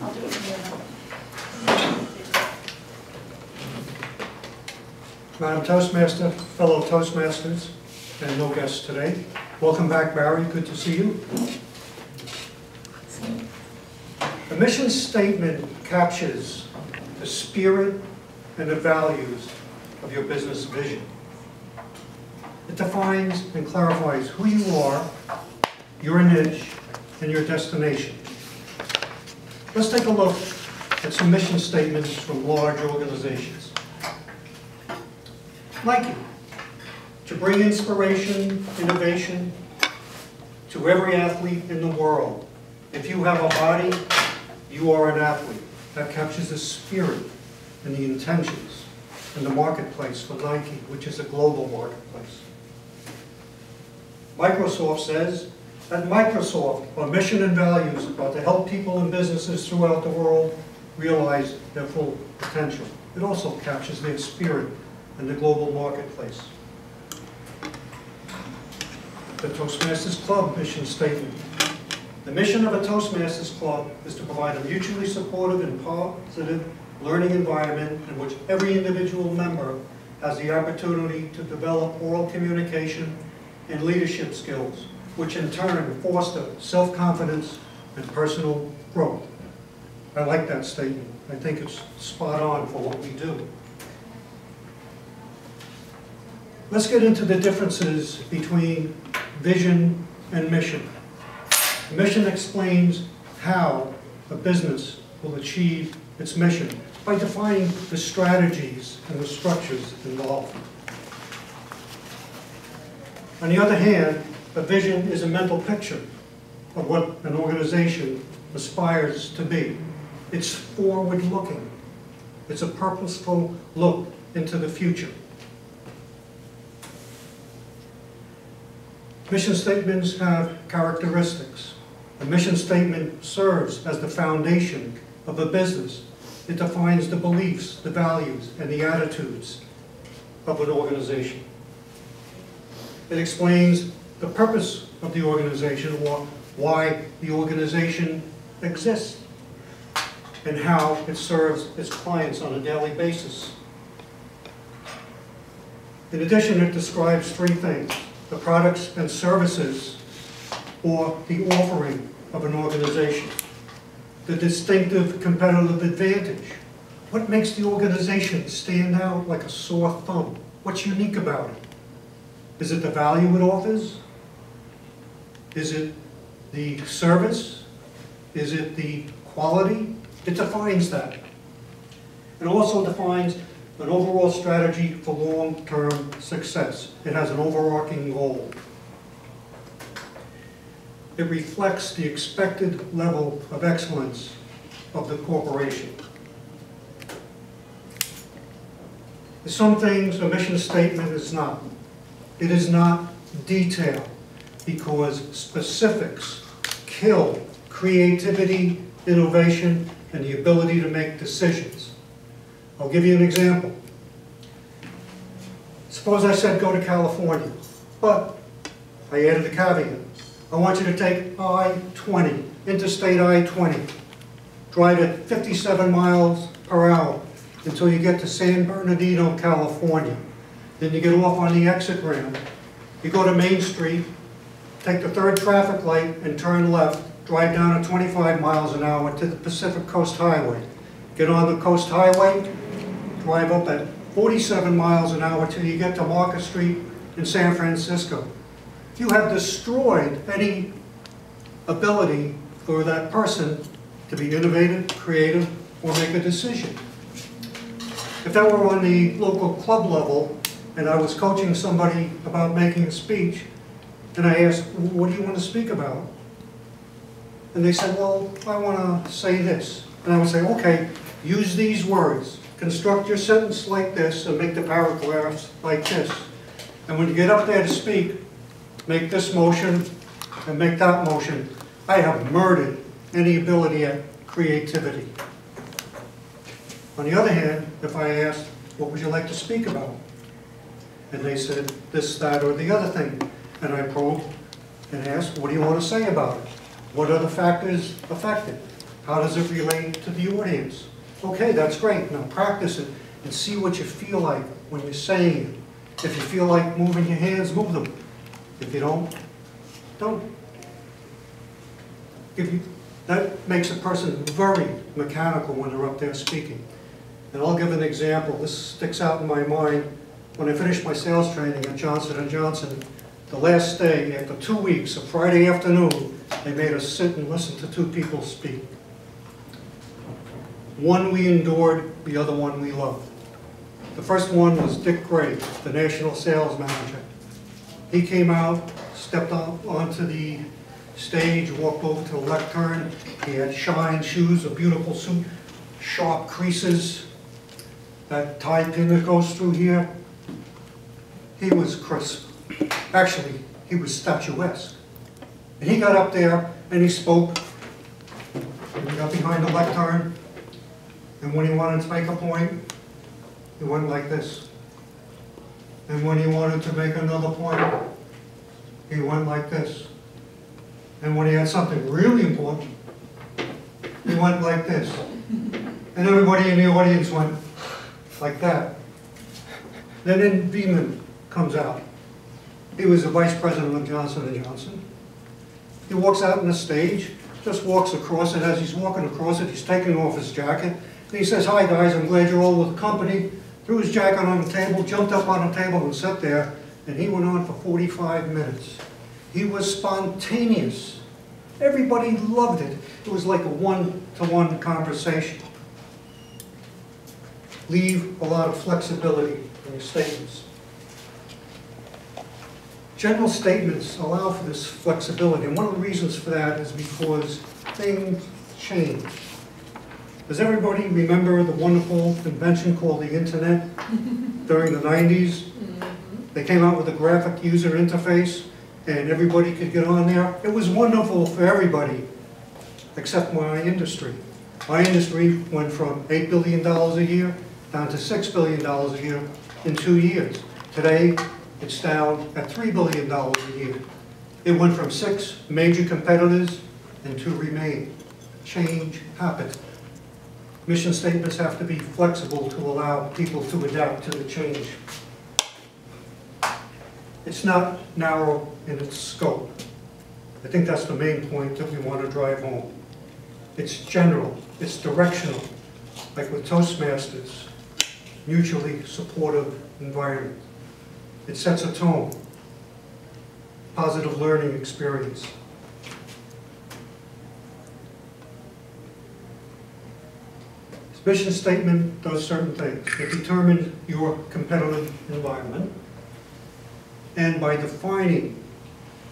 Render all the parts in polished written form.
I'll do it here. Madam Toastmaster, fellow Toastmasters, and no guests today. Welcome back, Barry. Good to see you. The mission statement captures the spirit and the values of your business vision. It defines and clarifies who you are, your niche, and your destination. Let's take a look at some mission statements from large organizations. Nike, to bring inspiration, innovation to every athlete in the world. If you have a body, you are an athlete. That captures the spirit and the intentions in the marketplace for Nike, which is a global marketplace. Microsoft says, at Microsoft, our mission and values are to help people and businesses throughout the world realize their full potential. It also captures their spirit in the global marketplace. The Toastmasters Club mission statement. The mission of a Toastmasters Club is to provide a mutually supportive and positive learning environment in which every individual member has the opportunity to develop oral communication and leadership skills, which in turn foster self-confidence and personal growth. I like that statement. I think it's spot on for what we do. Let's get into the differences between vision and mission. The mission explains how a business will achieve its mission by defining the strategies and the structures involved. On the other hand, a vision is a mental picture of what an organization aspires to be. It's forward-looking. It's a purposeful look into the future. Mission statements have characteristics. A mission statement serves as the foundation of a business. It defines the beliefs, the values, and the attitudes of an organization. It explains the purpose of the organization, or why the organization exists, and how it serves its clients on a daily basis. In addition, it describes three things: the products and services, or the offering of an organization, the distinctive competitive advantage. What makes the organization stand out like a sore thumb? What's unique about it? Is it the value it offers? Is it the service? Is it the quality? It defines that. It also defines an overall strategy for long-term success. It has an overarching goal. It reflects the expected level of excellence of the corporation. Some things a mission statement is not. It is not detailed, because specifics kill creativity, innovation, and the ability to make decisions. I'll give you an example. Suppose I said go to California, but I added a caveat. I want you to take I-20, Interstate I-20, drive at 57 miles per hour until you get to San Bernardino, California. Then you get off on the exit ramp. You go to Main Street, take the third traffic light and turn left, drive down at 25 miles an hour to the Pacific Coast Highway. Get on the Coast Highway, drive up at 47 miles an hour till you get to Market Street in San Francisco. You have destroyed any ability for that person to be innovative, creative, or make a decision. If that were on the local club level, and I was coaching somebody about making a speech, and I asked, what do you want to speak about? And they said, well, I want to say this. And I would say, okay, use these words. Construct your sentence like this and make the paragraphs like this. And when you get up there to speak, make this motion and make that motion. I have murdered any ability at creativity. On the other hand, if I asked, what would you like to speak about? And they said this, that, or the other thing. And I probed and asked, what do you want to say about it? What are the factors affected? How does it relate to the audience? Okay, that's great. Now practice it and see what you feel like when you're saying it. If you feel like moving your hands, move them. If you don't, don't. That makes a person very mechanical when they're up there speaking. And I'll give an example. This sticks out in my mind. When I finished my sales training at Johnson & Johnson, the last day, after 2 weeks, a Friday afternoon, they made us sit and listen to 2 people speak. One we endured, the other one we loved. The first one was Dick Gray, the national sales manager. He came out, stepped onto the stage, walked over to the lectern. He had shine shoes, a beautiful suit, sharp creases, that tie pin that goes through here. He was crisp. Actually, he was statuesque. And he got up there and he spoke. And he got behind the lectern. And when he wanted to make a point, he went like this. And when he wanted to make another point, he went like this. And when he had something really important, he went like this. And everybody in the audience went like that. Then Beeman comes out. He was the vice president of Johnson & Johnson. He walks out on the stage, just walks across it. As he's walking across it, he's taking off his jacket. And he says, "Hi guys, I'm glad you're all with the company." Threw his jacket on the table, jumped up on the table and sat there. And he went on for 45 minutes. He was spontaneous. Everybody loved it. It was like a one-to-one conversation. Leave a lot of flexibility in your statements. General statements allow for this flexibility, and one of the reasons for that is because things change. Does everybody remember the wonderful invention called the internet during the 90s? They came out with a graphic user interface and everybody could get on there. It was wonderful for everybody except my industry. My industry went from $8 billion a year down to $6 billion a year in 2 years. Today, it's down at $3 billion a year. It went from 6 major competitors and 2 remain. Change happened. Mission statements have to be flexible to allow people to adapt to the change. It's not narrow in its scope. I think that's the main point that we want to drive home. It's general, it's directional, like with Toastmasters, mutually supportive environment. It sets a tone, positive learning experience. This mission statement does certain things. It determines your competitive environment, and by defining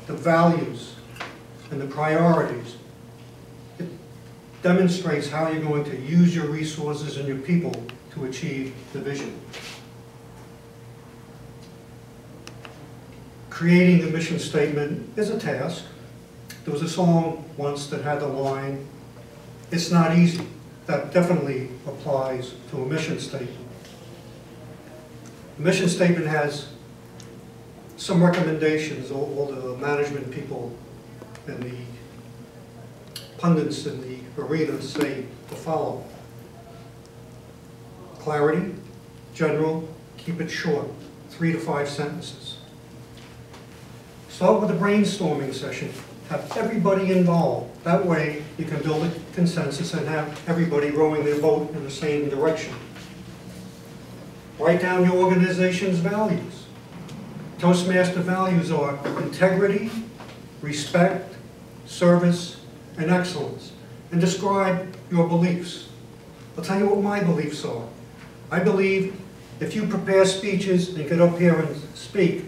the values and the priorities, it demonstrates how you're going to use your resources and your people to achieve the vision. Creating the mission statement is a task. There was a song once that had the line, "It's not easy." That definitely applies to a mission statement. The mission statement has some recommendations all the management people and the pundits in the arena say to follow. Clarity, general, keep it short, 3 to 5 sentences. Start with a brainstorming session. Have everybody involved. That way you can build a consensus and have everybody rowing their boat in the same direction. Write down your organization's values. Toastmaster values are integrity, respect, service, and excellence. And describe your beliefs. I'll tell you what my beliefs are. I believe if you prepare speeches and get up here and speak,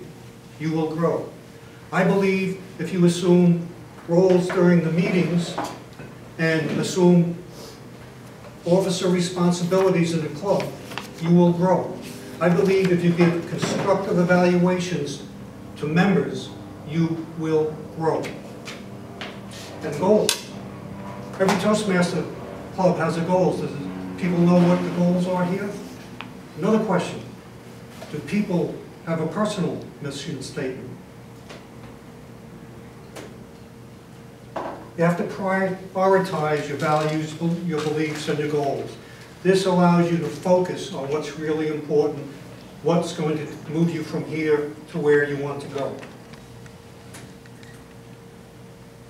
you will grow. I believe if you assume roles during the meetings and assume officer responsibilities in the club, you will grow. I believe if you give constructive evaluations to members, you will grow. And goals. Every Toastmaster club has a goals. Does people know what the goals are here? Another question. Do people have a personal mission statement? You have to prioritize your values, your beliefs, and your goals. This allows you to focus on what's really important, what's going to move you from here to where you want to go.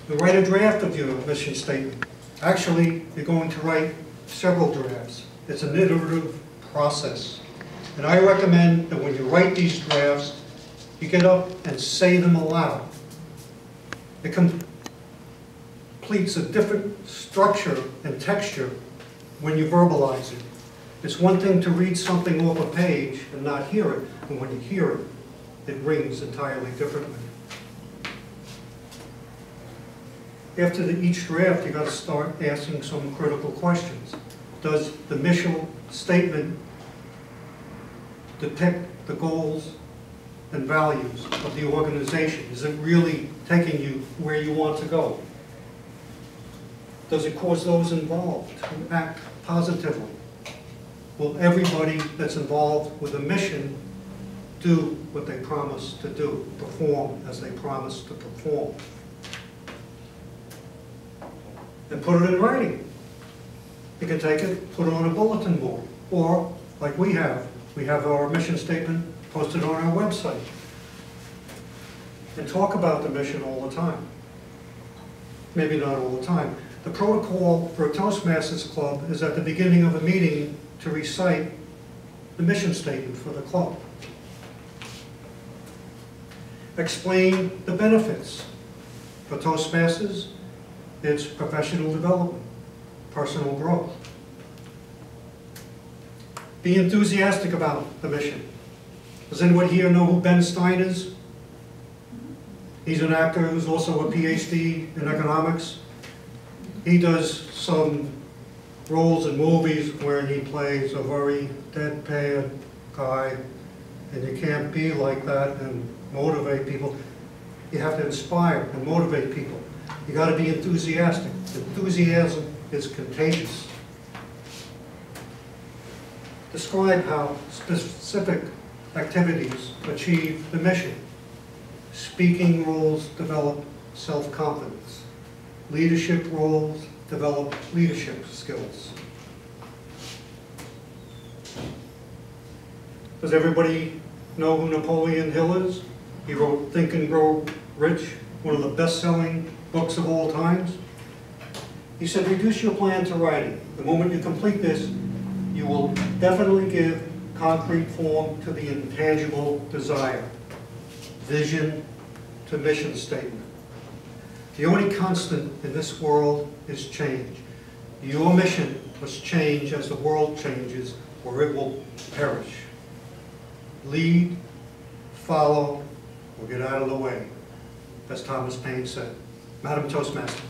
You write a draft of your mission statement. Actually, you're going to write several drafts. It's an iterative process. And I recommend that when you write these drafts, you get up and say them aloud. It completes a different structure and texture when you verbalize it. It's one thing to read something off a page and not hear it, and when you hear it, it rings entirely differently. After each draft, you've got to start asking some critical questions. Does the mission statement depict the goals and values of the organization? Is it really taking you where you want to go? Does it cause those involved to act positively? Will everybody that's involved with a mission do what they promise to do, perform as they promise to perform? And put it in writing. You can take it, put it on a bulletin board, or like we have our mission statement posted on our website. And talk about the mission all the time. Maybe not all the time. The protocol for a Toastmasters club is at the beginning of a meeting to recite the mission statement for the club. Explain the benefits. For Toastmasters, it's professional development, personal growth. Be enthusiastic about the mission. Does anyone here know who Ben Stein is? He's an actor who's also a PhD in economics. He does some roles in movies where he plays a very deadpan guy, and you can't be like that and motivate people. You have to inspire and motivate people. You got to be enthusiastic. Enthusiasm is contagious. Describe how specific activities achieve the mission. Speaking roles develop self-confidence. Leadership roles develop leadership skills. Does everybody know who Napoleon Hill is? He wrote Think and Grow Rich, one of the best-selling books of all times. He said, reduce your plan to writing. The moment you complete this, you will definitely give concrete form to the intangible desire. Vision to mission statement. The only constant in this world is change. Your mission must change as the world changes, or it will perish. Lead, follow, or get out of the way, as Thomas Paine said. Madam Toastmaster.